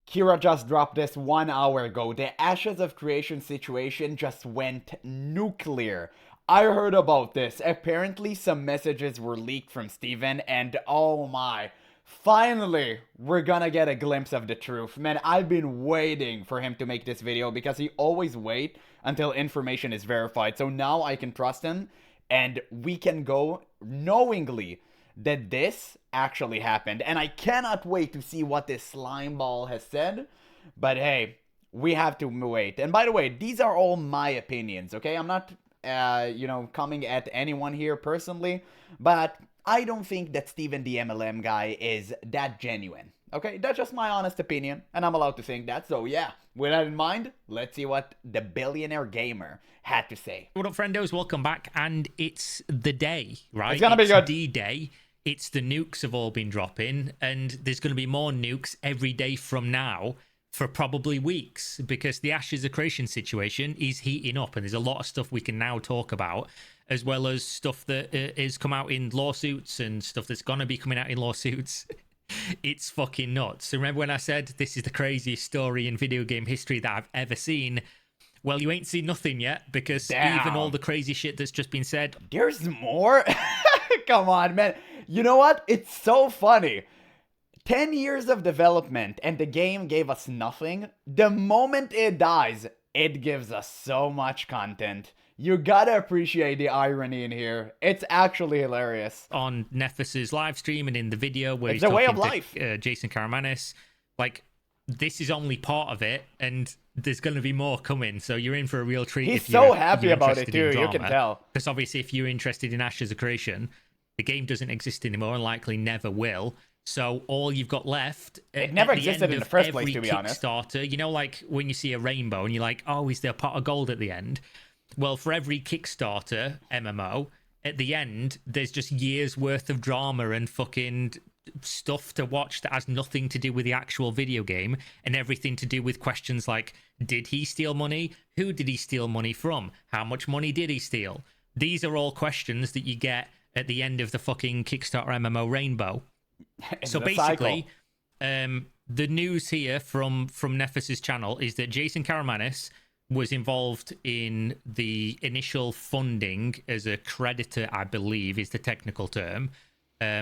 Kira just dropped this 1 hour ago. The Ashes of Creation situation just went nuclear. I heard about this. Apparently, some messages were leaked from Steven, and oh my. Finally, we're gonna get a glimpse of the truth. Man, I've been waiting for him to make this video because he always wait until information is verified. So now I can trust him, and we can go knowingly that this actually happened. And I cannot wait to see what this slime ball has said. But hey, we have to wait. And by the way, these are all my opinions, okay? I'm not, coming at anyone here personally. But I don't think that Steven the MLM guy is that genuine. Okay, that's just my honest opinion, and I'm allowed to think that. So yeah, with that in mind, let's see what the billionaire gamer had to say. What up, friendos? Welcome back, and it's the day, right? It's gonna be good. D-Day. It's the nukes have all been dropping, and there's going to be more nukes every day from now for probably weeks, because the Ashes of Creation situation is heating up, and there's a lot of stuff we can now talk about, as well as stuff that is come out in lawsuits and stuff that's going to be coming out in lawsuits. It's fucking nuts. So remember when I said this is the craziest story in video game history that I've ever seen? Well, you ain't seen nothing yet, because even all the crazy shit that's just been said... There's more? Come on, man. You know what? It's so funny. 10 years of development and the game gave us nothing. The moment it dies, it gives us so much content. You gotta appreciate the irony in here. It's actually hilarious. On Nefus's live stream and in the video where it's he's a way talking of life. to Jason Karamanis, like, this is only part of it, and there's going to be more coming, so you're in for a real treat. He's so happy about it too, you can tell. Because obviously if you're interested in Ashes of Creation, the game doesn't exist anymore and likely never will. So all you've got left... It never existed in the first place, to be honest. Kickstarter, you know, like when you see a rainbow and you're like, oh, is there a pot of gold at the end? Well, for every Kickstarter MMO, at the end, there's just years worth of drama and fucking stuff to watch that has nothing to do with the actual video game and everything to do with questions like, did he steal money? Who did he steal money from? How much money did he steal? These are all questions that you get at the end of the fucking Kickstarter MMO rainbow. So basically, the news here from Nefus's channel is that Jason Karamanis was involved in the initial funding as a creditor, I believe is the technical term,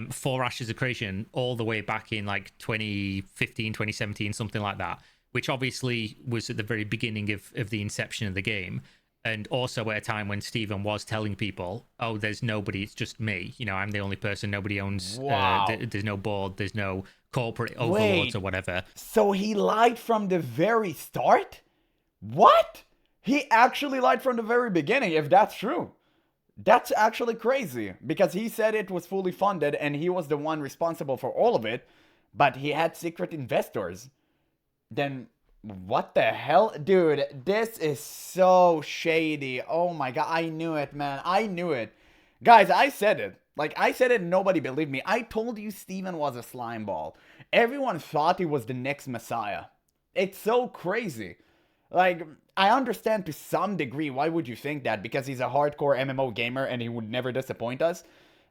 for Ashes of Creation all the way back in like 2015, 2017, something like that, which obviously was at the very beginning of the inception of the game. And also at a time when Steven was telling people, oh, there's nobody, it's just me. You know, I'm the only person, nobody owns, there's no board, there's no corporate overlords or whatever. So he lied from the very start? What? He actually lied from the very beginning, if that's true. That's actually crazy, because he said it was fully funded and he was the one responsible for all of it, but he had secret investors. Then what the hell? Dude, this is so shady. Oh my god, I knew it, man. I knew it. Guys, I said it. Like, I said it and nobody believed me. I told you Steven was a slime ball. Everyone thought he was the next Messiah. It's so crazy. Like, I understand to some degree why would you think that, because he's a hardcore MMO gamer and he would never disappoint us.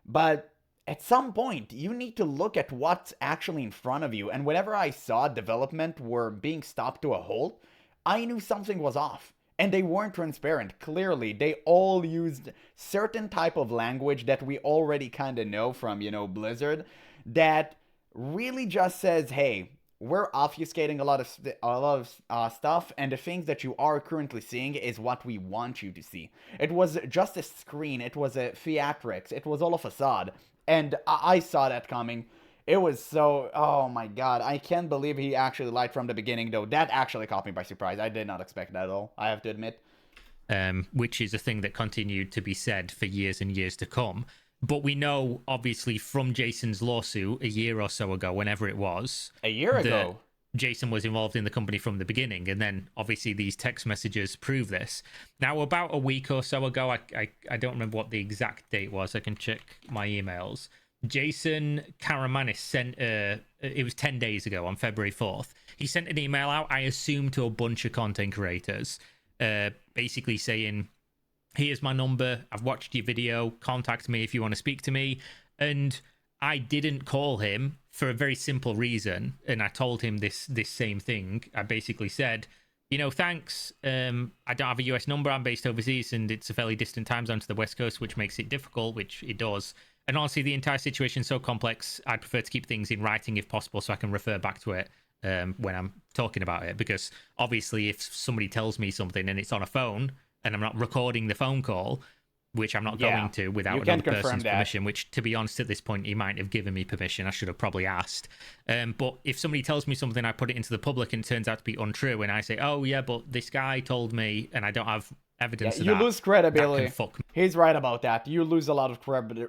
But at some point, you need to look at what's actually in front of you. And whenever I saw development were being stopped to a halt, I knew something was off. And they weren't transparent. Clearly, they all used certain type of language that we already kind of know from, Blizzard, that really just says, hey, we're obfuscating a lot of stuff, and the things that you are currently seeing is what we want you to see. It was just a screen, it was a theatrics, it was all a facade, and I saw that coming. It was so, oh my god, I can't believe he actually lied from the beginning, though. That actually caught me by surprise. I did not expect that at all, I have to admit. Which is a thing that continued to be said for years and years to come. But we know, obviously, from Jason's lawsuit a year or so ago, whenever it was. A year ago? Jason was involved in the company from the beginning. And then, obviously, these text messages prove this. Now, about a week or so ago, I don't remember what the exact date was. I can check my emails. Jason Karamanis sent, it was 10 days ago on February 4th. He sent an email out, I assume, to a bunch of content creators, basically saying, here's my number, I've watched your video, contact me if you want to speak to me. And I didn't call him for a very simple reason, and I told him this same thing. I basically said, thanks. I don't have a US number. I'm based overseas, and it's a fairly distant time zone to the West Coast, which makes it difficult, which it does. And honestly, the entire situation is so complex. I'd prefer to keep things in writing if possible, so I can refer back to it when I'm talking about it. Because obviously, if somebody tells me something and it's on a phone and I'm not recording the phone call, which I'm not going to without another person's permission, which, to be honest, at this point, he might have given me permission. I should have probably asked. But if somebody tells me something, I put it into the public and it turns out to be untrue, and I say, oh, yeah, but this guy told me, and I don't have evidence of that. You lose credibility. That can fuck me. He's right about that. You lose a lot of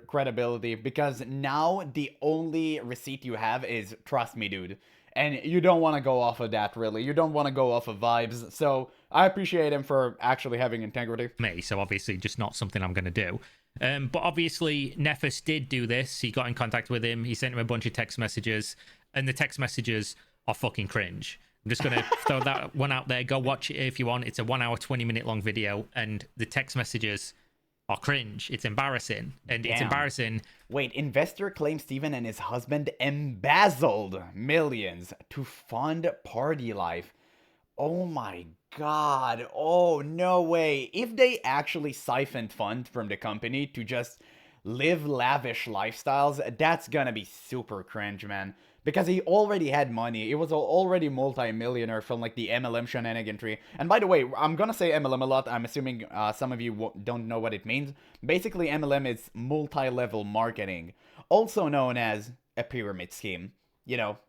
credibility because now the only receipt you have is trust me, dude. And you don't want to go off of that, really. You don't want to go off of vibes. So I appreciate him for actually having integrity. So obviously just not something I'm going to do. But obviously Nefus did do this. He got in contact with him. He sent him a bunch of text messages. And the text messages are fucking cringe. I'm just going to throw that one out there. Go watch it if you want. It's a 1 hour, 20-minute long video. And the text messages are cringe. It's embarrassing. And It's embarrassing. Wait, investor claims Steven and his husband embezzled millions to fund party life. Oh my god. Oh, no way. If they actually siphoned funds from the company to just live lavish lifestyles, that's gonna be super cringe, man. Because he already had money. He was already multi-millionaire from like the MLM shenanigan tree. And by the way, I'm gonna say MLM a lot. I'm assuming some of you don't know what it means. Basically, MLM is multi-level marketing, also known as a pyramid scheme.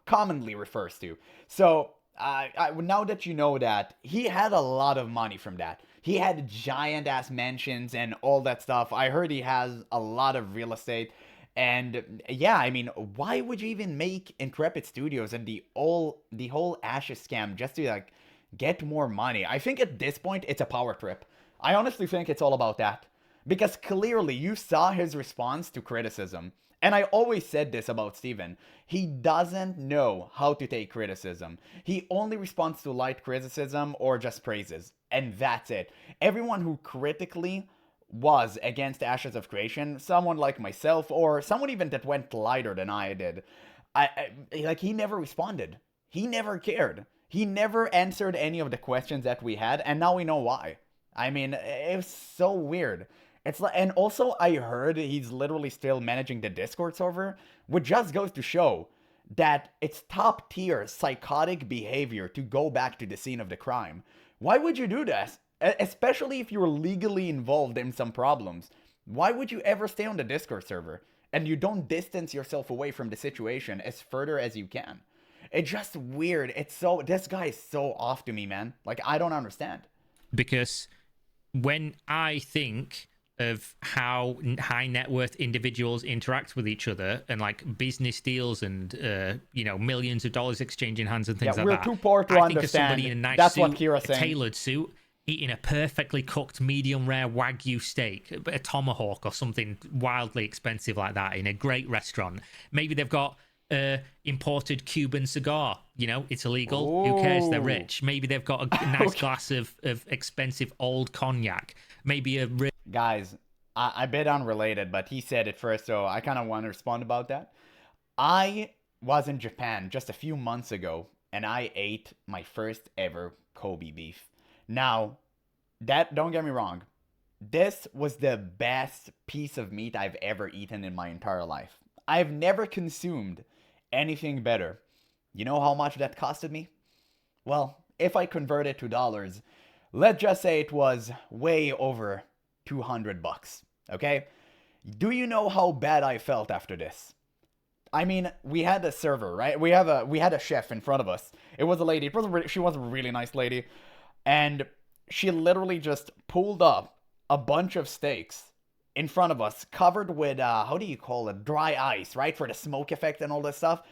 Commonly refers to. So now that you know that, he had a lot of money from that. He had giant ass mansions and all that stuff. I heard he has a lot of real estate. And yeah, I mean, why would you even make Intrepid Studios and the whole Ashes scam just to like get more money? I think at this point it's a power trip. I honestly think it's all about that. Because clearly you saw his response to criticism. And I always said this about Steven. He doesn't know how to take criticism. He only responds to light criticism or just praises. And that's it. Everyone who critically was against Ashes of Creation, someone like myself, or someone even that went lighter than I did, he never responded. He never cared. He never answered any of the questions that we had, and now we know why. I mean, it was so weird. It's like, and also I heard he's literally still managing the Discord server, which just goes to show that it's top tier psychotic behavior to go back to the scene of the crime. Why would you do this? Especially if you're legally involved in some problems. Why would you ever stay on the Discord server? And you don't distance yourself away from the situation as further as you can. It's just weird. This guy is so off to me, man. Like, I don't understand. Because when I think of how high net worth individuals interact with each other and like business deals and millions of dollars exchanging hands and things like that. We're too poor to understand. Think of somebody in a nice That's suit, what Kira's saying. Tailored suit, eating a perfectly cooked medium rare Wagyu steak, a tomahawk or something wildly expensive like that in a great restaurant. Maybe they've got imported Cuban cigar. It's illegal. Ooh. Who cares? They're rich. Maybe they've got a nice glass of expensive old cognac. Maybe Guys, I bet unrelated, but he said it first, so I kind of want to respond about that. I was in Japan just a few months ago, and I ate my first ever Kobe beef. Now, don't get me wrong, this was the best piece of meat I've ever eaten in my entire life. I've never consumed anything better. You know how much that costed me? Well, if I convert it to dollars, let's just say it was way over $200, okay? Do you know how bad I felt after this? I mean, we had a server, right? We had a chef in front of us. It was a lady. She was a really nice lady. And she literally just pulled up a bunch of steaks in front of us, covered with, how do you call it? Dry ice, right? For the smoke effect and all this stuff.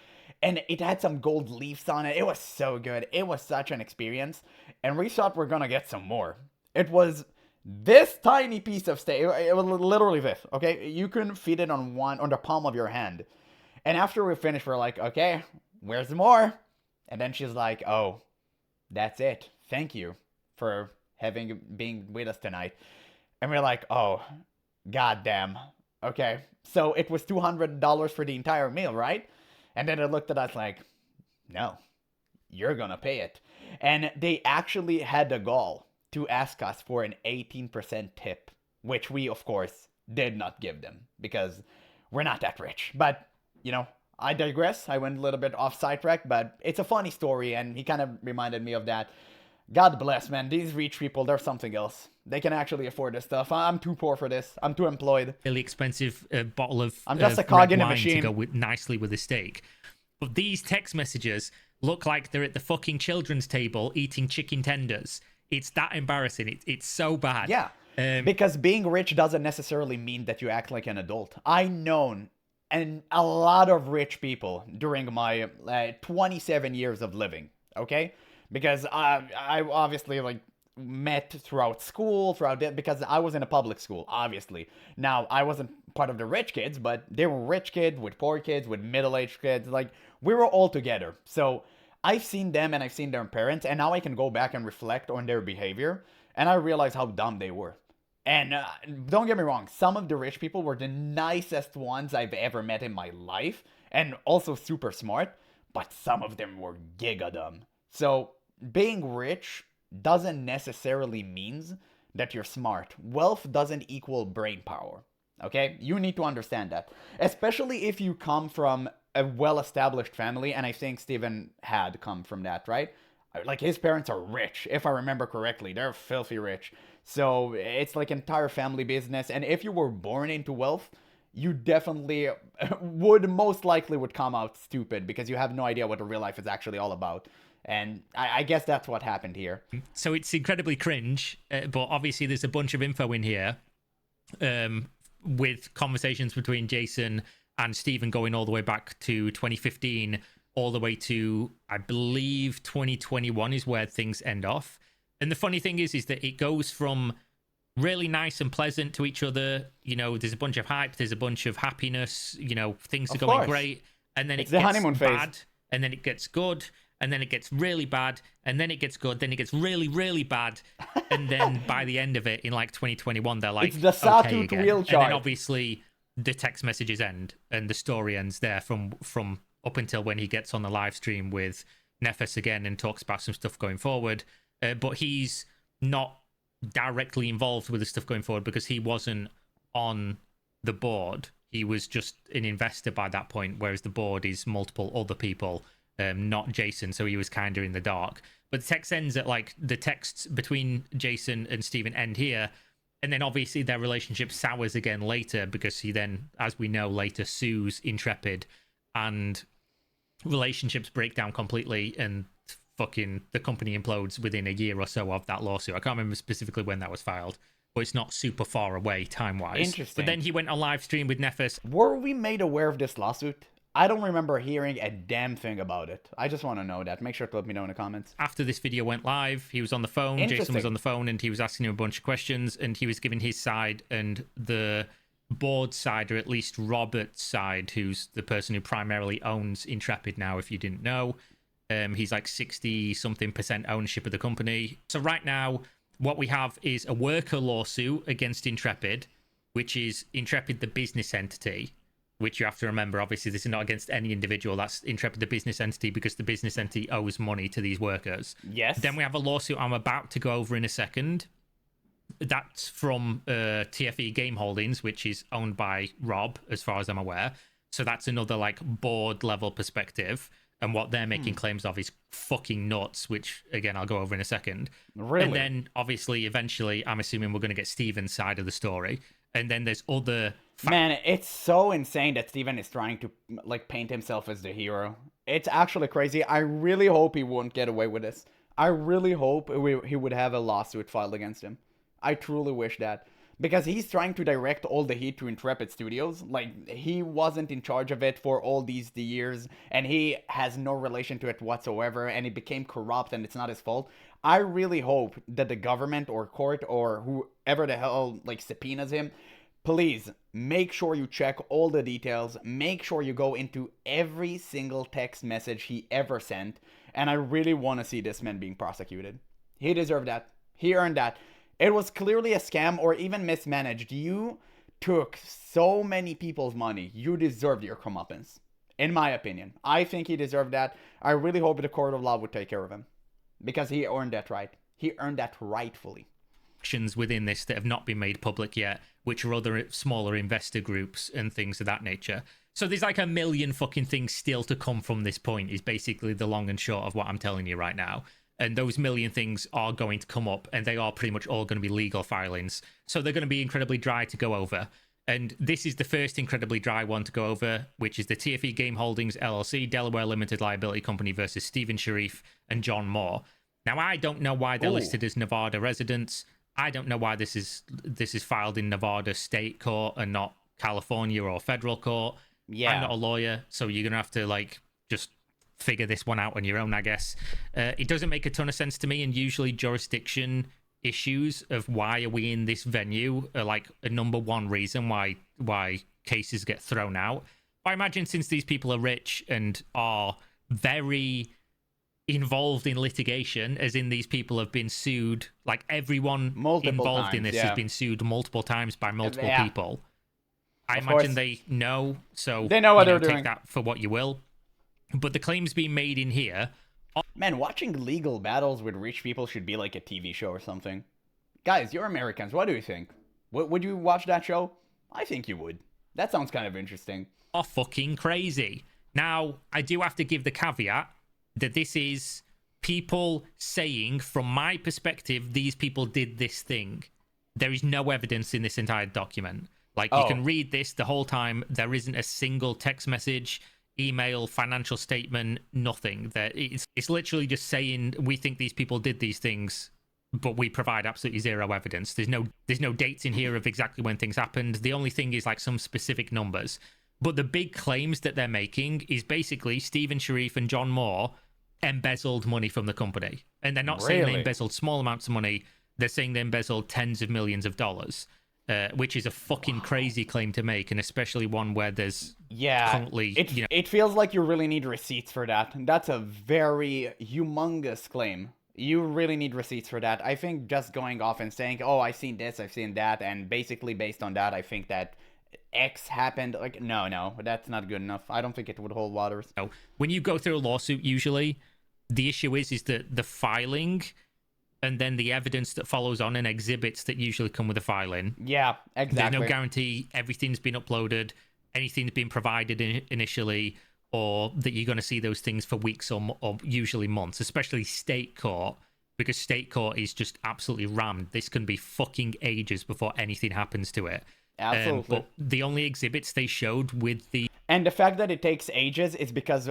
And it had some gold leaves on it. It was so good. It was such an experience. And we thought we're gonna get some more. It was this tiny piece of steak. It was literally this, okay? You couldn't fit it on the palm of your hand. And after we finished, we're like, okay, where's more? And then she's like, oh, that's it. Thank you for being with us tonight. And we're like, oh, goddamn. Okay, so it was $200 for the entire meal, right? And then they looked at us like, no, you're gonna pay it. And they actually had the gall to ask us for an 18% tip, which we, of course, did not give them because we're not that rich. But, you know, I digress. I went a little bit off sidetrack, but it's a funny story, and he kind of reminded me of that. God bless, man. These rich people, they're something else. They can actually afford this stuff. I'm too poor for this. I'm too employed. Really expensive bottle of I'm just a red cog in a wine machine. to go nicely with the steak. But these text messages look like they're at the fucking children's table eating chicken tenders. It's that embarrassing. It's so bad. Yeah. Because being rich doesn't necessarily mean that you act like an adult. I known and a lot of rich people during my 27 years of living. Okay, because I obviously like met throughout school, throughout it, because I was in a public school. Obviously, now I wasn't part of the rich kids, but they were rich kids with poor kids with middle-aged kids. Like we were all together. So I've seen them and I've seen their parents, and now I can go back and reflect on their behavior, and I realize how dumb they were. And don't get me wrong, some of the rich people were the nicest ones I've ever met in my life, and also super smart, but some of them were giga dumb. So, being rich doesn't necessarily mean that you're smart. Wealth doesn't equal brain power. Okay? You need to understand that. Especially if you come from a well established family, and I think Steven had come from that, right? Like his parents are rich, if I remember correctly. They're filthy rich. So it's like entire family business. And if you were born into wealth, you definitely would most likely would come out stupid because you have no idea what the real life is actually all about. And I guess that's what happened here. So it's incredibly cringe, but obviously there's a bunch of info in here with conversations between Jason and Stephen going all the way back to 2015, all the way to, I believe, 2021 is where things end off. And the funny thing is that it goes from really nice and pleasant to each other. You know, there's a bunch of hype, there's a bunch of happiness, you know, things are going great. And then it gets honeymoon bad, phase. and then it gets good, and then it gets really bad, and then it gets good, then it gets really, really bad. And then by the end of it, in like 2021, they're like, it's the Sawtooth real chart. And then obviously the text messages end, and the story ends there from up until when he gets on the live stream with Nefes again and talks about some stuff going forward. But he's not directly involved with the stuff going forward because he wasn't on the board. He was just an investor by that point, whereas the board is multiple other people, not Jason. So he was kind of in the dark. But the text ends at like the texts between Jason and Steven end here. And then obviously their relationship sours again later because he then, as we know, later sues Intrepid and relationships break down completely and fucking the company implodes within a year or so of that lawsuit. I can't remember specifically when that was filed, but it's not super far away time-wise. Interesting. But then he went on live stream with Nefes. Were we made aware of this lawsuit? I don't remember hearing a damn thing about it. I just want to know that. Make sure to let me know in the comments. After this video went live, he was on the phone. Jason was on the phone, and he was asking him a bunch of questions, and he was giving his side, and the board side, or at least Robert's side, who's the person who primarily owns Intrepid now, if you didn't know. He's like 60-something% ownership of the company. So right now, what we have is a worker lawsuit against Intrepid, which is Intrepid, the business entity, which you have to remember, obviously, this is not against any individual. That's Intrepid, the business entity, because the business entity owes money to these workers. Yes. Then we have a lawsuit I'm about to go over in a second. That's from TFE Game Holdings, which is owned by Rob, as far as I'm aware. So that's another like board level perspective. And what they're making claims of is fucking nuts, which, again, I'll go over in a second. Really? And then, obviously, eventually, I'm assuming we're going to get Steven's side of the story. And then there's other... Man, it's so insane that Steven is trying to, like, paint himself as the hero. It's actually crazy. I really hope he won't get away with this. I really hope he would have a lawsuit filed against him. I truly wish that. Because he's trying to direct all the heat to Intrepid Studios. Like, he wasn't in charge of it for all these years, and he has no relation to it whatsoever, and it became corrupt, and it's not his fault. I really hope that the government or court or whoever the hell, like, subpoenas him, please make sure you check all the details. Make sure you go into every single text message he ever sent, and I really want to see this man being prosecuted. He deserved that. He earned that. It was clearly a scam or even mismanaged. You took so many people's money, you deserved your comeuppance. In my opinion, I think he deserved that. I really hope the court of law would take care of him because he earned that right. He earned that rightfully. Within this that have not been made public yet, which are other smaller investor groups and things of that nature. So there's like a million fucking things still to come from this point, is basically the long and short of what I'm telling you right now. And those million things are going to come up, and they are pretty much all going to be legal filings. So they're going to be incredibly dry to go over. And this is the first incredibly dry one to go over, which is the TFE Game Holdings LLC, Delaware Limited Liability Company versus Stephen Sharif and John Moore. Now, I don't know why they're listed as Nevada residents. I don't know why this is filed in Nevada state court and not California or federal court. Yeah. I'm not a lawyer, so you're going to have to, like, just figure this one out on your own, I guess. It doesn't make a ton of sense to me, and usually jurisdiction issues of why are we in this venue are, like, a number one reason why cases get thrown out. But I imagine since these people are rich and are very involved in litigation, as in these people have been sued, like everyone involved in this has been sued multiple times by multiple people. I imagine they know, so they know what they're take doing. that for what you will. But the claims being made in here... Man, watching legal battles with rich people should be like a TV show or something. Guys, you're Americans. What do you think? Would you watch that show? I think you would. That sounds kind of interesting. Are fucking crazy. Now, I do have to give the caveat that this is people saying, from my perspective, these people did this thing. There is no evidence in this entire document. Like, you can read this the whole time. There isn't a single text message, email, financial statement, nothing. It's literally just saying, we think these people did these things, but we provide absolutely zero evidence. There's no dates in here of exactly when things happened. The only thing is, like, some specific numbers. But the big claims that they're making is basically Stephen Sharif and John Moore embezzled money from the company. And they're not saying they embezzled small amounts of money. They're saying they embezzled tens of millions of dollars. Which is a fucking crazy claim to make, and especially one where there's currently... It feels like you really need receipts for that. That's a very humongous claim. You really need receipts for that. I think just going off and saying, oh, I've seen this, I've seen that, and basically based on that, I think that X happened. Like, no, that's not good enough. I don't think it would hold waters. No. When you go through a lawsuit, usually, the issue is that the filing... and then the evidence that follows on and exhibits that usually come with the filing. Yeah, exactly. There's no guarantee everything's been uploaded, anything's been provided initially, or that you're going to see those things for weeks or usually months, especially state court, because state court is just absolutely rammed. This can be fucking ages before anything happens to it. Absolutely. But the only exhibits they showed with the... And the fact that it takes ages is because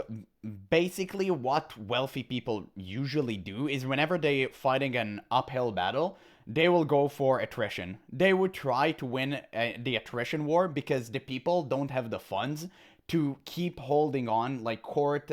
basically what wealthy people usually do is whenever they're fighting an uphill battle, they will go for attrition. They would try to win the attrition war because the people don't have the funds to keep holding on, like court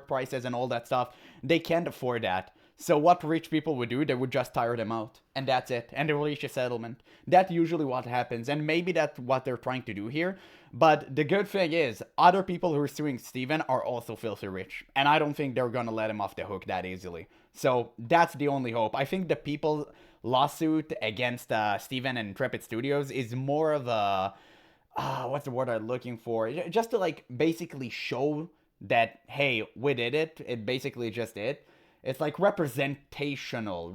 prices and all that stuff. They can't afford that. So what rich people would do, they would just tire them out. And that's it. And they will reach a settlement. That's usually what happens. And maybe that's what they're trying to do here. But the good thing is, other people who are suing Steven are also filthy rich. And I don't think they're going to let him off the hook that easily. So that's the only hope. I think the people lawsuit against Steven and Intrepid Studios is more of a... what's the word I'm looking for? Just to, like, basically show that, hey, we did it. It basically just it. It's like representational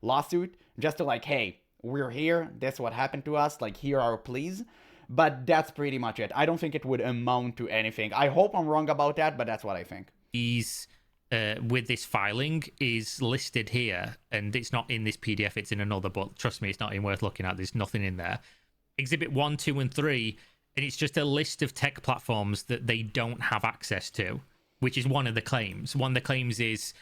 lawsuit, just to like, hey, we're here, this what happened to us, like, here are our pleas. But that's pretty much it. I don't think it would amount to anything. I hope I'm wrong about that, but that's what I think. He's with this filing is listed here, and it's not in this PDF, it's in another, but trust me, it's not even worth looking at. There's nothing in there. Exhibit 1, 2, and 3, and it's just a list of tech platforms that they don't have access to, which is one of the claims. One of the claims is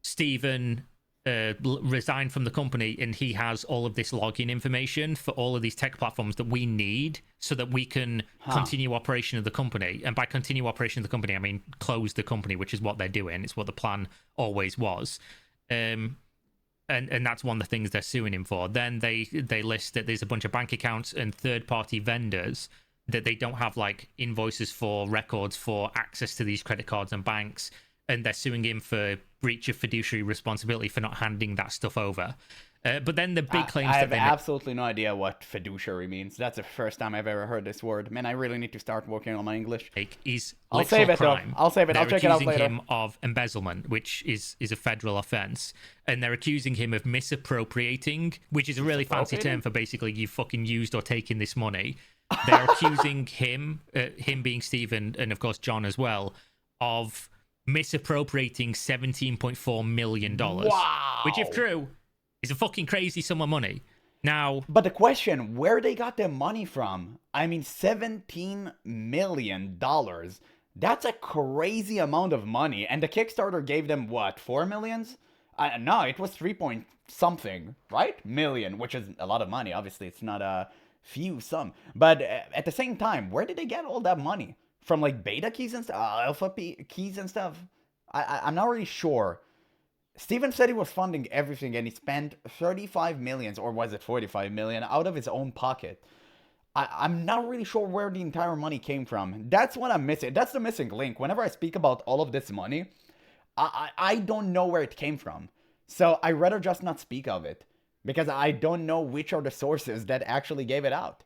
Stephen resigned from the company and he has all of this login information for all of these tech platforms that we need so that we can continue operation of the company. And by continue operation of the company, I mean close the company, which is what they're doing. It's what the plan always was. And that's one of the things they're suing him for. Then they list that there's a bunch of bank accounts and third-party vendors that they don't have like invoices for, records for, access to these credit cards and banks, and they're suing him for breach of fiduciary responsibility for not handing that stuff over. But then the big claims I that have they absolutely no idea what fiduciary means. That's the first time I've ever heard this word. Man, I really need to start working on my English. make is I'll literal save it crime. though. I'll save it. I'll check it out later. They're accusing him of embezzlement, which is a federal offense, and they're accusing him of misappropriating, which is a really fancy term for basically you fucking used or taken this money. They're accusing him being Stephen, and of course John as well, of misappropriating $17.4 million. Wow. Which, if true, is a fucking crazy sum of money. Now, but the question, where they got their money from? I mean, $17 million. That's a crazy amount of money. And the Kickstarter gave them what, 4 millions? No, it was 3 point something, right? Million, which is a lot of money. Obviously, it's not a few sum. But at the same time, where did they get all that money? From like beta keys and stuff, alpha keys and stuff? I'm not really sure. Steven said he was funding everything and he spent 35 million, or was it 45 million, out of his own pocket. I'm not really sure where the entire money came from. That's what I'm missing. That's the missing link. Whenever I speak about all of this money, I don't know where it came from. So I rather just not speak of it, because I don't know which are the sources that actually gave it out.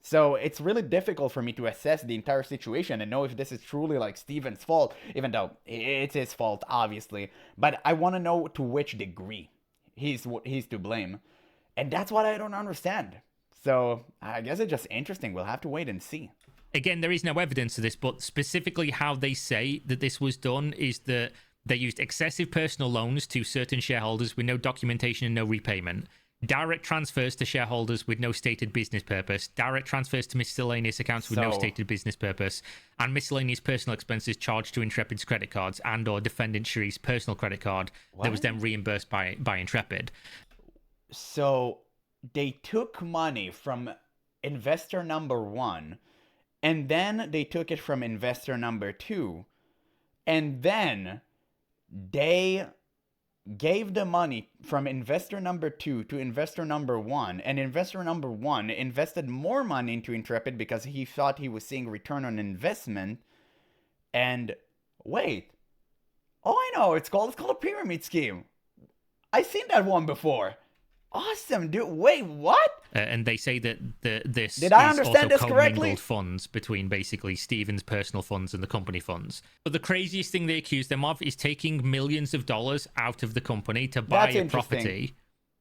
So it's really difficult for me to assess the entire situation and know if this is truly like Steven's fault, even though it's his fault, obviously. But I want to know to which degree he's to blame. And that's what I don't understand. So I guess it's just interesting. We'll have to wait and see. Again, there is no evidence of this, but specifically how they say that this was done is that they used excessive personal loans to certain shareholders with no documentation and no repayment. Direct transfers to shareholders with no stated business purpose, direct transfers to miscellaneous accounts with no stated business purpose, and miscellaneous personal expenses charged to Intrepid's credit cards and or defendant Sharif's personal credit card that was then reimbursed by Intrepid. So they took money from investor number 1, and then they took it from investor number 2, and then they gave the money from investor number 2 to investor number 1, and investor number 1 invested more money into Intrepid because he thought he was seeing return on investment. And wait, I know, it's called a pyramid scheme. I've seen that one before. Awesome, dude. Wait, what? And they say that this Did I is understand also this correctly? commingled funds between basically Stephen's personal funds and the company funds. But the craziest thing they accuse them of is taking millions of dollars out of the company to buy a property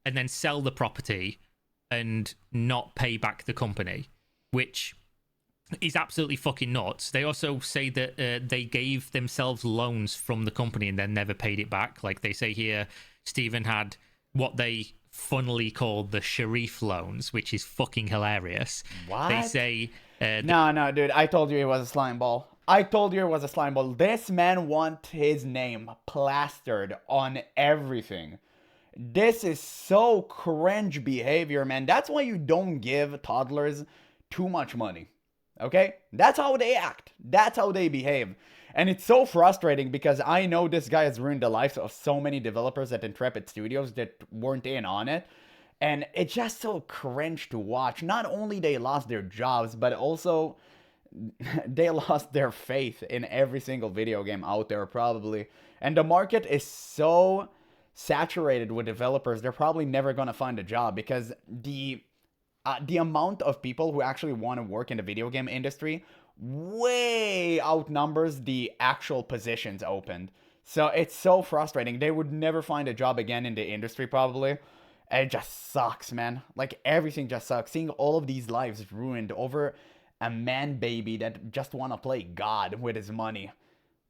and then sell the property and not pay back the company, which is absolutely fucking nuts. They also say that they gave themselves loans from the company and then never paid it back. Like they say here, Stephen had what they funnily called the Sharif loans, which is fucking hilarious. What? They say... No, dude, I told you it was a slime ball. This man wants his name plastered on everything. This is so cringe behavior, man. That's why you don't give toddlers too much money. Okay? That's how they act. That's how they behave. And it's so frustrating because I know this guy has ruined the lives of so many developers at Intrepid Studios that weren't in on it. And it's just so cringe to watch. Not only they lost their jobs, but also they lost their faith in every single video game out there, probably. And the market is so saturated with developers, they're probably never going to find a job because the amount of people who actually want to work in the video game industry way outnumbers the actual positions opened. So it's so frustrating. They would never find a job again in the industry, probably. It just sucks, man. Like, everything just sucks. Seeing all of these lives ruined over a man baby that just want to play God with his money.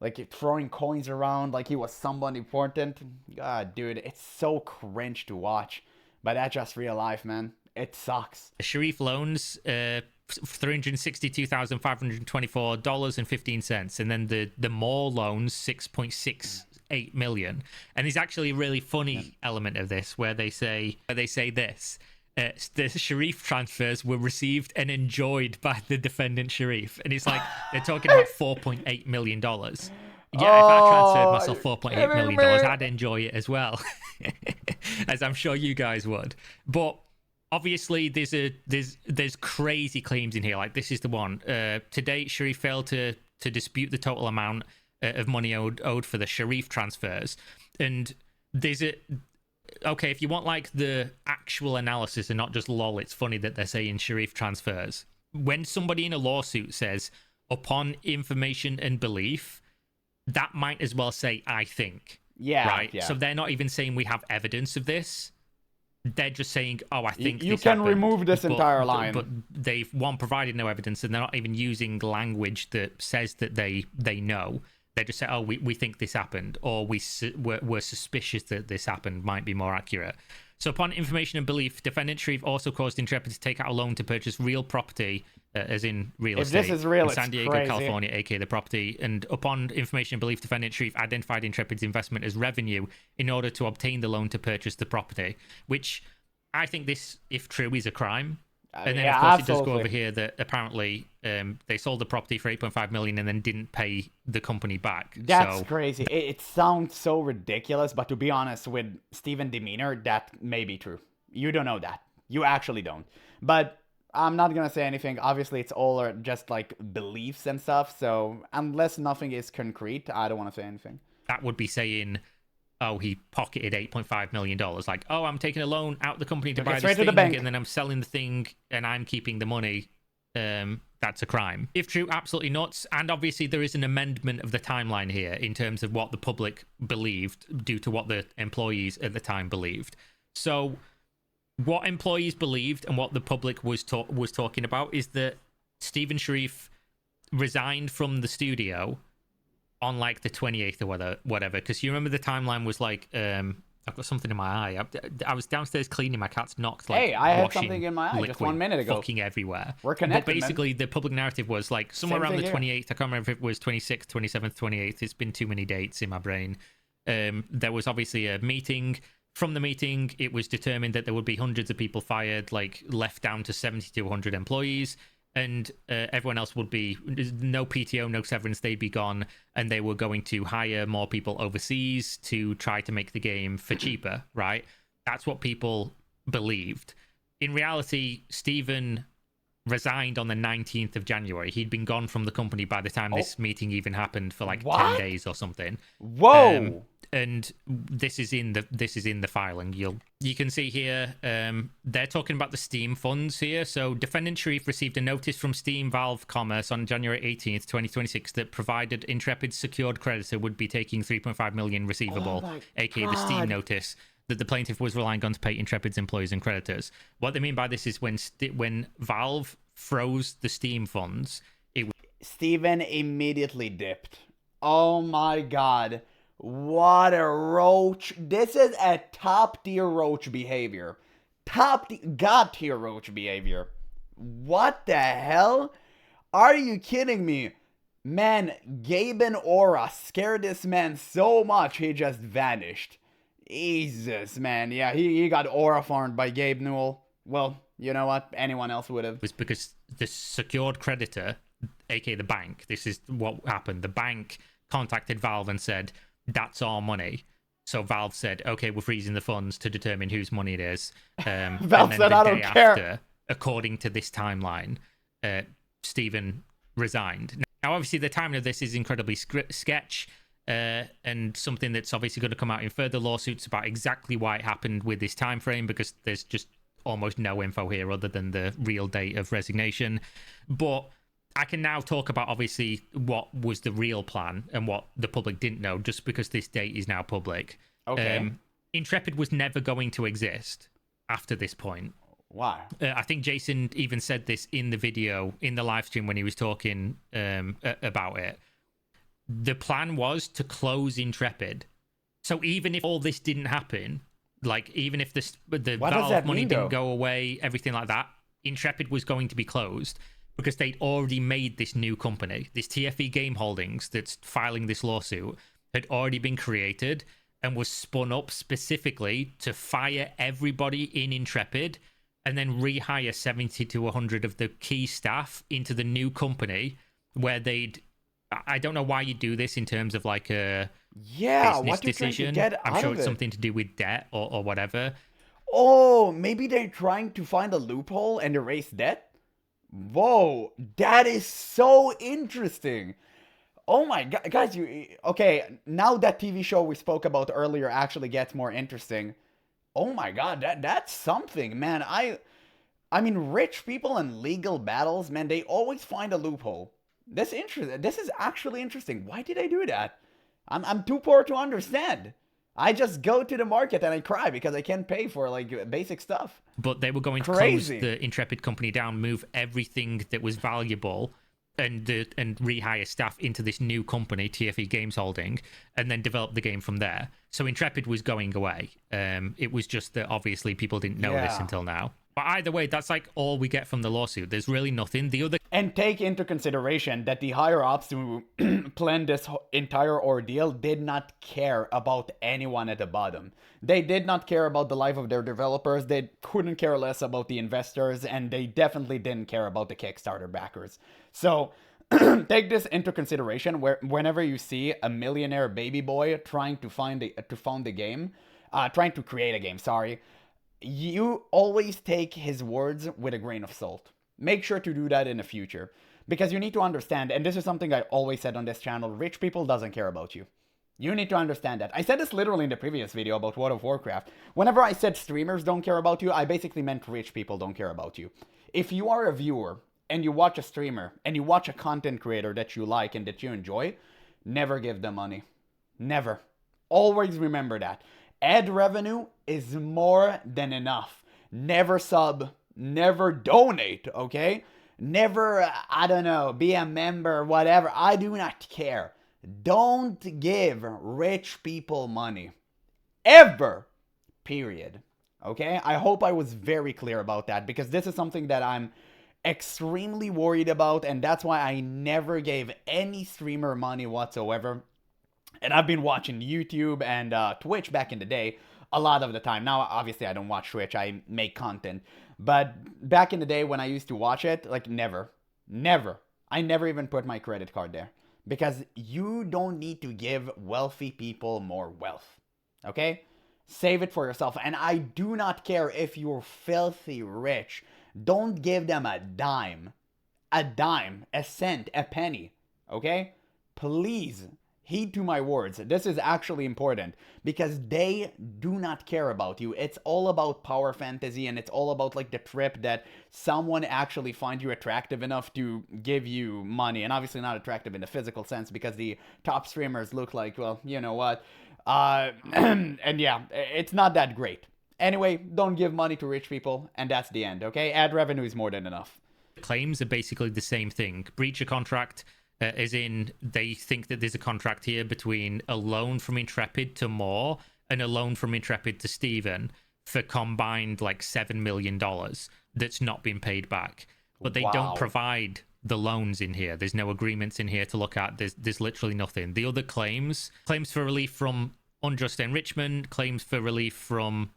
Like, throwing coins around like he was someone important. God, dude, it's so cringe to watch. But that's just real life, man. It sucks. Sharif loans, $362,524.15, and then the Moore loans, $6.68 million. And there's actually a really funny element of this where they say this. The Sharif transfers were received and enjoyed by the defendant Sharif. And it's like, they're talking about $4.8 million. Yeah, if I transferred myself $4.8 million, I'd enjoy it as well. As I'm sure you guys would. But obviously, there's crazy claims in here. Like, this is the one. To date, Sharif failed to dispute the total amount of money owed for the Sharif transfers. And there's a okay, if you want like the actual analysis and not just lol, it's funny that they're saying Sharif transfers. When somebody in a lawsuit says upon information and belief, that might as well say I think. Yeah, right. yeah. So they're not even saying we have evidence of this. They're just saying, oh, I think you this can happened. remove this entire line. But they've provided no evidence, and they're not even using language that says that they know. They just say, oh, we think this happened, or we're suspicious that this happened, might be more accurate. So upon information and belief, defendant Sharif also caused Intrepid to take out a loan to purchase real property, as in real estate, this is real, in it's San Diego, crazy. California, aka the property. And upon information and belief, defendant Sharif identified Intrepid's investment as revenue in order to obtain the loan to purchase the property, which I think this, if true, is a crime. And then, yeah, of course, absolutely. it does go over here that apparently they sold the property for $8.5 million and then didn't pay the company back. That's so, crazy. It sounds so ridiculous, but to be honest, with Steven demeanor, that may be true. You don't know that. You actually don't. But I'm not gonna say anything. Obviously, it's all just like beliefs and stuff. So unless nothing is concrete, I don't want to say anything. That would be saying, oh, he pocketed $8.5 million. Like, oh, I'm taking a loan out the company to buy this thing, and then I'm selling the thing, and I'm keeping the money. That's a crime. If true, absolutely nuts. And obviously, there is an amendment of the timeline here in terms of what the public believed due to what the employees at the time believed. So, what employees believed and what the public was talking about is that Steven Sharif resigned from the studio on like the 28th or whatever, because you remember the timeline was like I've got something in my eye. I was downstairs cleaning, my cat's knocked like, hey, I had washing something in my eye just 1 minute ago, fucking everywhere. We're connected. But basically, the public narrative was like somewhere around the 28th. I can't remember if it was 26th, 27th, 28th. It's been too many dates in my brain. There was obviously a meeting. From the meeting, it was determined that there would be hundreds of people fired, like left down to 70 to 100 employees. And everyone else would be no PTO, no severance, they'd be gone, and they were going to hire more people overseas to try to make the game for cheaper, right? That's what people believed. In reality, Steven resigned on the 19th of January. He'd been gone from the company by the time this meeting even happened for like 10 days or something. Whoa! And this is in the filing. You can see here they're talking about the Steam funds here. So defendant Sharif received a notice from Steam Valve Commerce on January 18th, 2026 that provided Intrepid's secured creditor would be taking $3.5 million receivable, aka the Steam notice that the plaintiff was relying on to pay Intrepid's employees and creditors. What they mean by this is when Valve froze the Steam funds, Steven immediately dipped. Oh my god. What a roach. This is a top tier roach behavior. God tier roach behavior. What the hell? Are you kidding me? Man, Gabe and Aura scared this man so much he just vanished. Jesus, man. Yeah, he got aura farmed by Gabe Newell. Well, you know what? Anyone else would have. It was because the secured creditor, aka the bank, this is what happened. The bank contacted Valve and said, that's our money. So Valve said, okay, we're freezing the funds to determine whose money it is. Valve said, I don't care. After, according to this timeline, Steven resigned. Now, obviously, the timing of this is incredibly sketch, and something that's obviously going to come out in further lawsuits about exactly why it happened with this time frame, because there's just almost no info here other than the real date of resignation. But I can now talk about, obviously, what was the real plan and what the public didn't know, just because this date is now public. Okay. Intrepid was never going to exist after this point. Why? I think Jason even said this in the video, in the live stream when he was talking about it. The plan was to close Intrepid. So even if all this didn't happen, like even if the Valve money didn't go away, everything like that, Intrepid was going to be closed. Because they'd already made this new company. This TFE Game Holdings that's filing this lawsuit had already been created and was spun up specifically to fire everybody in Intrepid and then rehire 70 to 100 of the key staff into the new company where they'd... I don't know why you do this in terms of like a business decision. I'm sure it's something to do with debt or whatever. Oh, maybe they're trying to find a loophole and erase debt? Whoa, that is so interesting. Oh my god, guys, you okay? Now that TV show we spoke about earlier actually gets more interesting. Oh my god, that's something, man. I mean, rich people and legal battles, man, they always find a loophole. This is actually interesting. Why did I do that? I'm too poor to understand. I just go to the market and I cry because I can't pay for like basic stuff. But they were going to close Crazy. the Intrepid company down, move everything that was valuable, and rehire staff into this new company, TFE Games Holding, and then develop the game from there. So Intrepid was going away. It was just that obviously people didn't know this Yeah. until now. But either way, that's like all we get from the lawsuit. There's really nothing. The other And take into consideration that the higher ups who planned this entire ordeal did not care about anyone at the bottom. They did not care about the life of their developers, they couldn't care less about the investors, and they definitely didn't care about the Kickstarter backers. So take this into consideration whenever you see a millionaire baby boy trying to found the game, trying to create a game, sorry, you always take his words with a grain of salt. Make sure to do that in the future. Because you need to understand, and this is something I always said on this channel, rich people doesn't care about you. You need to understand that. I said this literally in the previous video about World of Warcraft. Whenever I said streamers don't care about you, I basically meant rich people don't care about you. If you are a viewer and you watch a streamer and you watch a content creator that you like and that you enjoy, never give them money. Never. Always remember that. Ad revenue is more than enough. Never sub, never donate, okay? Never, I don't know, be a member, whatever. I do not care. Don't give rich people money. Ever. Period. Okay? I hope I was very clear about that because this is something that I'm extremely worried about, and that's why I never gave any streamer money whatsoever. And I've been watching YouTube and Twitch back in the day a lot of the time. Now, obviously, I don't watch Twitch. I make content. But back in the day when I used to watch it, like never. Never. I never even put my credit card there. Because you don't need to give wealthy people more wealth. Okay? Save it for yourself. And I do not care if you're filthy rich. Don't give them a dime. A dime. A cent. A penny. Okay? Please. Heed to my words. This is actually important because they do not care about you. It's all about power fantasy and it's all about like the trip that someone actually finds you attractive enough to give you money. And obviously not attractive in the physical sense because the top streamers look like, well, you know what? And yeah, it's not that great. Anyway, don't give money to rich people and that's the end, okay? Ad revenue is more than enough. claims are basically the same thing. Breach of contract, as in they think that there's a contract here between a loan from Intrepid to Moore and a loan from Intrepid to Steven for combined like $7 million that's not been paid back. But they don't provide the loans in here. There's no agreements in here to look at. There's literally nothing. The other claims for relief from unjust enrichment, claims for relief from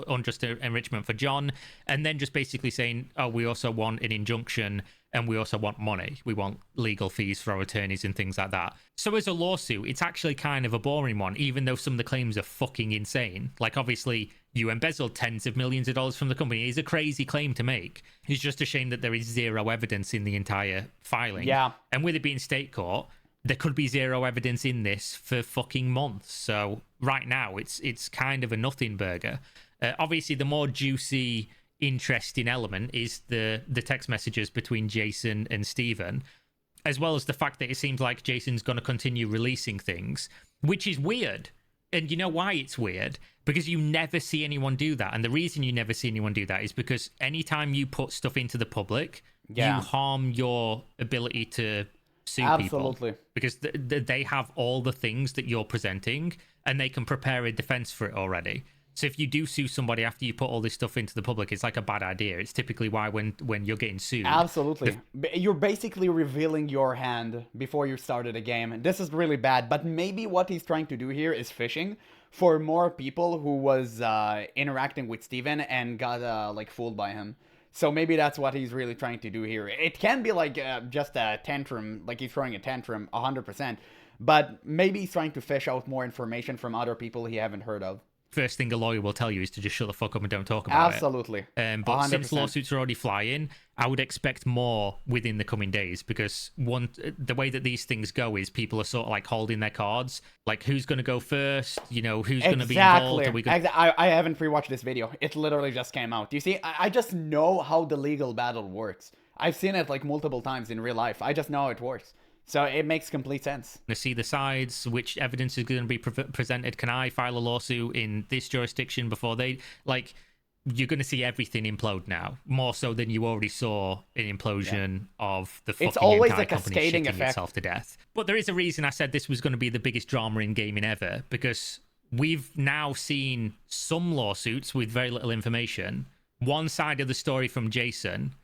unjust enrichment for John, and then just basically saying, oh, we also want an injunction and we also want money. We want legal fees for our attorneys and things like that. So as a lawsuit, it's actually kind of a boring one, even though some of the claims are fucking insane. Like, obviously, you embezzled tens of millions of dollars from the company. It's a crazy claim to make. It's just a shame that there is zero evidence in the entire filing. Yeah. And with it being state court, there could be zero evidence in this for fucking months. So right now, it's kind of a nothing burger. Obviously, the more juicy, interesting element is the text messages between Jason and Steven, as well as the fact that it seems like Jason's going to continue releasing things, which is weird. And you know why it's weird? Because you never see anyone do that. And the reason you never see anyone do that is because anytime you put stuff into the public, you harm your ability to sue people. Because they have all the things that you're presenting and they can prepare a defense for it already. So if you do sue somebody after you put all this stuff into the public, it's like a bad idea. It's typically why when you're getting sued. Absolutely. You're basically revealing your hand before you started a game. This is really bad, but maybe what he's trying to do here is fishing for more people who was interacting with Steven and got like fooled by him. So maybe that's what he's really trying to do here. It can be like just a tantrum, like he's throwing a tantrum 100%, but maybe he's trying to fish out more information from other people he haven't heard of. first thing a lawyer will tell you is to just shut the fuck up and don't talk about Absolutely. it. But 100%. since lawsuits are already flying, I would expect more within the coming days, because the way that these things go is people are sort of like holding their cards, like who's going to go first, you know, who's going to be involved. Are we gonna... I haven't rewatched this video. It literally just came out. You see, I just know how the legal battle works. I've seen it like multiple times in real life. I just know how it works. So it makes complete sense. To see the sides, which evidence is going to be presented. Can I file a lawsuit in this jurisdiction before they, like, you're going to see everything implode now, more so than you already saw an implosion of the fucking it's always entire a company cascading shitting effect. itself to death. But there is a reason I said this was going to be the biggest drama in gaming ever, because we've now seen some lawsuits with very little information, one side of the story from Jason,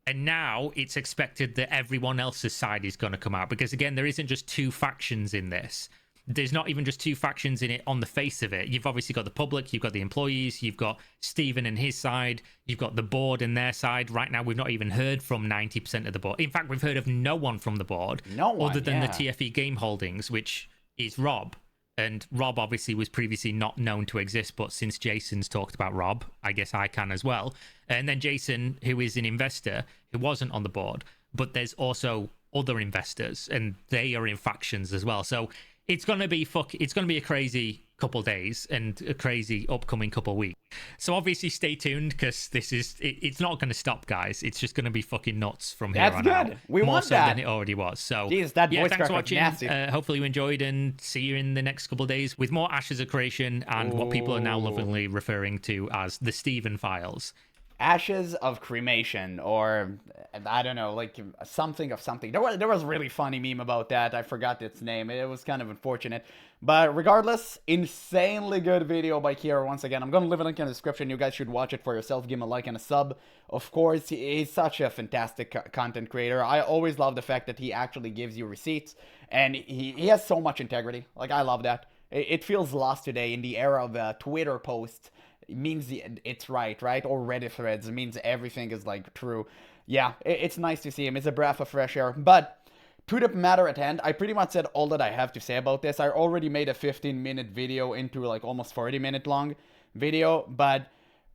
and now it's expected that everyone else's side is going to come out, because again, there isn't just two factions in this. There's not even just two factions in it on the face of it. You've obviously got the public, you've got the employees, you've got Steven and his side, you've got the board and their side. Right now, we've not even heard from 90% of the board. In fact, we've heard of no one from the board, other than the TFE Game Holdings, which is Rob. And Rob obviously was previously not known to exist, but since Jason's talked about Rob, I guess I can as well. And then Jason, who is an investor, who wasn't on the board, but there's also other investors, and they are in factions as well. So it's gonna be a crazy couple days and a crazy upcoming couple weeks. So obviously stay tuned, because it's not going to stop, guys. It's just going to be fucking nuts from here on out. We more want so that. than it already was. So jeez, that voice thanks for crack was watching. nasty. Hopefully you enjoyed, and see you in the next couple of days with more Ashes of Creation and what people are now lovingly referring to as the Steven Files. Ashes of Cremation, or I don't know, like something of something. There was a really funny meme about that. I forgot its name. It was kind of unfortunate. But regardless, insanely good video by Kiera once again. I'm going to leave a link in the description. You guys should watch it for yourself. Give him a like and a sub. Of course, he's such a fantastic content creator. I always love the fact that he actually gives you receipts. And he has so much integrity. Like, I love that. It feels lost today in the era of Twitter posts. It means it's right? Or Reddit threads. It means everything is, like, true. Yeah, it's nice to see him. It's a breath of fresh air. But to the matter at hand, I pretty much said all that I have to say about this. I already made a 15-minute video into, like, almost 40-minute long video. But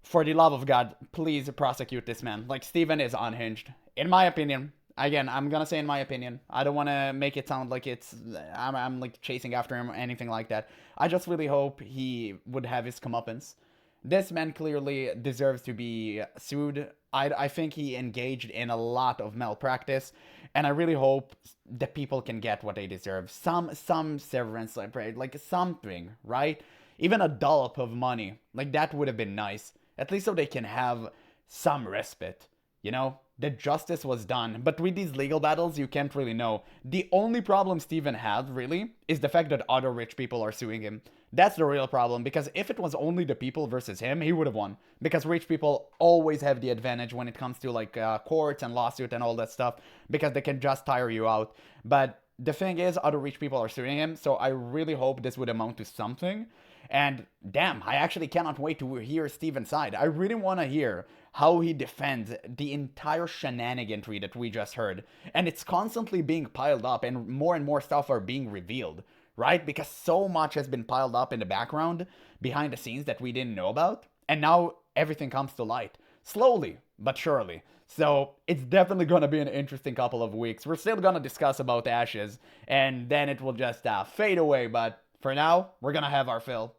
for the love of God, please prosecute this man. Like, Steven is unhinged. In my opinion. Again, I'm gonna say in my opinion. I don't want to make it sound like I'm like chasing after him or anything like that. I just really hope he would have his comeuppance. This man clearly deserves to be sued. I think he engaged in a lot of malpractice, and I really hope that people can get what they deserve. Some severance, like something, right? Even a dollop of money, like that would have been nice. At least so they can have some respite, you know? The justice was done, but with these legal battles, you can't really know. The only problem Steven had, really, is the fact that other rich people are suing him. That's the real problem, because if it was only the people versus him, he would have won. Because rich people always have the advantage when it comes to, like, courts and lawsuit and all that stuff, because they can just tire you out. But the thing is, other rich people are suing him, so I really hope this would amount to something. And damn, I actually cannot wait to hear Steven's side. I really want to hear how he defends the entire shenaniganry that we just heard. And it's constantly being piled up, and more stuff are being revealed, right? Because so much has been piled up in the background, behind the scenes, that we didn't know about. And now everything comes to light. Slowly, but surely. So it's definitely going to be an interesting couple of weeks. We're still going to discuss about Ashes, and then it will just fade away. But for now, we're going to have our fill.